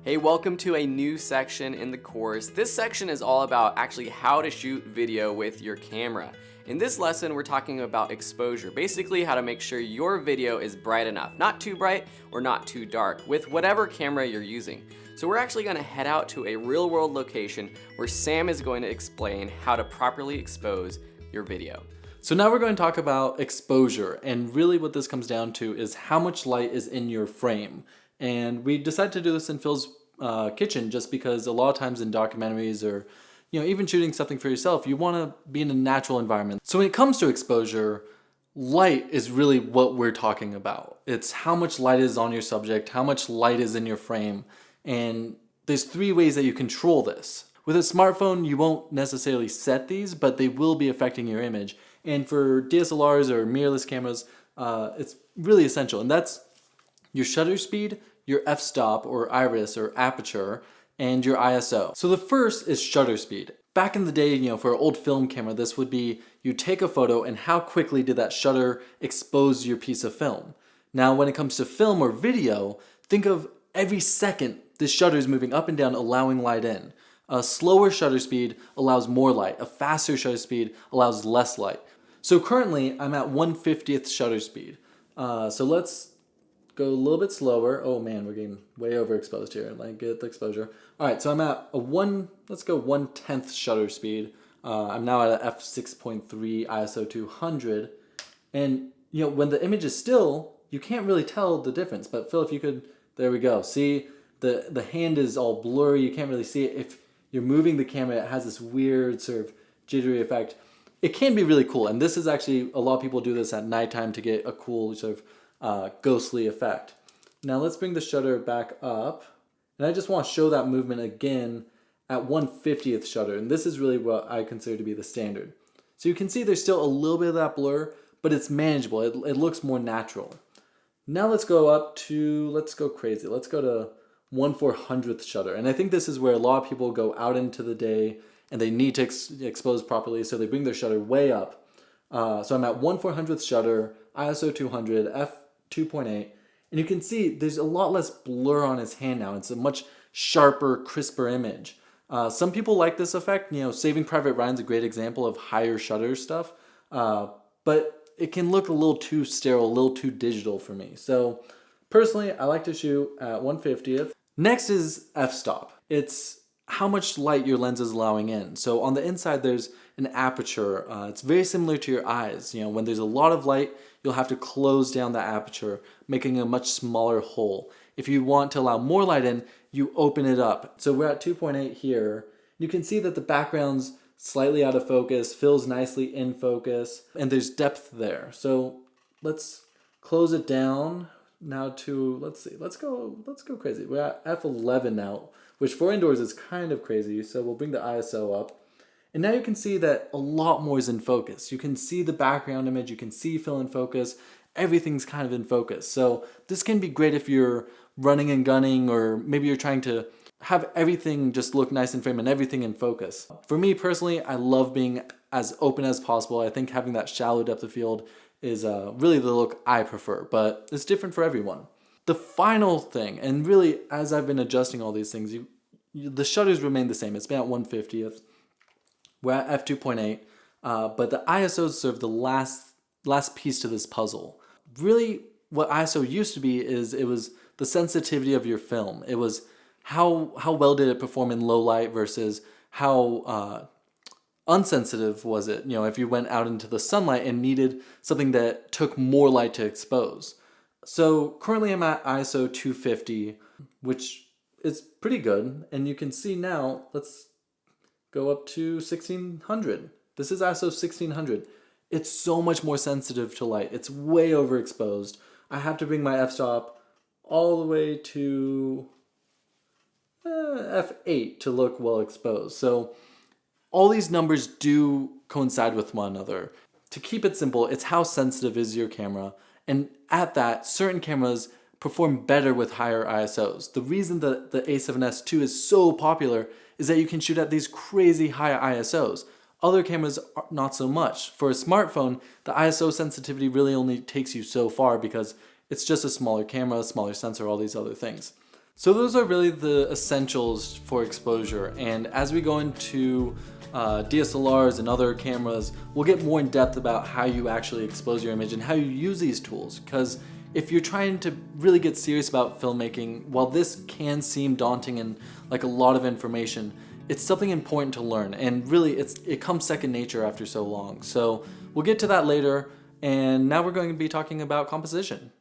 Hey, welcome to a new section in the course. This section is all about actually how to shoot video with your camera. In this lesson, we're talking about exposure, basically how to make sure your video is bright enough, not too bright or not too dark, with whatever camera you're using. So we're actually gonna head out to a real-world location where Sam is going to explain how to properly expose your video. So now we're going to talk about exposure, and really what this comes down to is how much light is in your frame. And we decided to do this in Phil's kitchen just because a lot of times in documentaries or even shooting something for yourself, you want to be in a natural environment. So when it comes to exposure, light is really what we're talking about. It's how much light is on your subject, how much light is in your frame, and there's three ways that you control this. With a smartphone, you won't necessarily set these, but they will be affecting your image. And for DSLRs or mirrorless cameras, it's really essential. And that's your shutter speed, your f-stop or iris or aperture, and your ISO. So the first is shutter speed. Back in the day, for an old film camera, this would be you take a photo and how quickly did that shutter expose your piece of film. Now when it comes to film or video, think of every second the shutter is moving up and down, allowing light in. A slower shutter speed allows more light. A faster shutter speed allows less light. So currently I'm at 1/50th shutter speed. So let's go a little bit slower. Oh man, we're getting way overexposed here. Get the exposure. All right, so I'm at let's go 1/10th shutter speed. I'm now at a f6.3 ISO 200. And when the image is still, you can't really tell the difference. But Phil, if you could, there we go. See, the hand is all blurry. You can't really see it. If you're moving the camera, it has this weird sort of jittery effect. It can be really cool. And this is actually, a lot of people do this at nighttime to get a cool sort of ghostly effect. Now let's bring the shutter back up, and I just want to show that movement again at 1/50th shutter, and this is really what I consider to be the standard. So you can see there's still a little bit of that blur, but it's manageable. It looks more natural. Now let's go crazy. Let's go to 1/400th shutter, and I think this is where a lot of people go out into the day and they need to expose properly, so they bring their shutter way up. So I'm at 1/400th shutter, ISO 200, f2.8, and you can see there's a lot less blur on his hand now. It's a much sharper, crisper image. Some people like this effect. Saving Private Ryan's a great example of higher shutter stuff, but it can look a little too sterile, a little too digital for me. So personally, I like to shoot at 1/50th. Next is f-stop. It's how much light your lens is allowing in. So on the inside, there's an aperture. It's very similar to your eyes. When there's a lot of light, you'll have to close down the aperture, making a much smaller hole. If you want to allow more light in, you open it up. So we're at 2.8 here. You can see that the background's slightly out of focus, Phil's nicely in focus, and there's depth there. So let's close it down now to, let's go crazy. We're at f11 now, which for indoors is kind of crazy. So we'll bring the ISO up. And now you can see that a lot more is in focus. You can see the background image, you can see Phil in focus, everything's kind of in focus. So this can be great if you're running and gunning, or maybe you're trying to have everything just look nice in frame and everything in focus. For me personally, I love being as open as possible. I think having that shallow depth of field is really the look I prefer, but it's different for everyone. The final thing, and really as I've been adjusting all these things, the shutters remain the same. It's been at 1/50th. We're at f2.8, but the ISO is sort of the last piece to this puzzle. Really, what ISO used to be is it was the sensitivity of your film. It was how well did it perform in low light versus how unsensitive was it. If you went out into the sunlight and needed something that took more light to expose. So currently I'm at ISO 250, which is pretty good, and you can see now. Let's go up to 1600. This is ISO 1600. It's so much more sensitive to light. It's way overexposed. I have to bring my f-stop all the way to f8 to look well exposed. So all these numbers do coincide with one another. To keep it simple, it's how sensitive is your camera, and at that, certain cameras perform better with higher ISOs. The reason that the A7S II is so popular is that you can shoot at these crazy high ISOs. Other cameras are not so much. For a smartphone, the ISO sensitivity really only takes you so far because it's just a smaller camera, smaller sensor, all these other things. So those are really the essentials for exposure, and as we go into DSLRs and other cameras, we'll get more in depth about how you actually expose your image and how you use these tools. Because if you're trying to really get serious about filmmaking, while this can seem daunting and like a lot of information, it's something important to learn, and really it comes second nature after so long. So we'll get to that later, and now we're going to be talking about composition.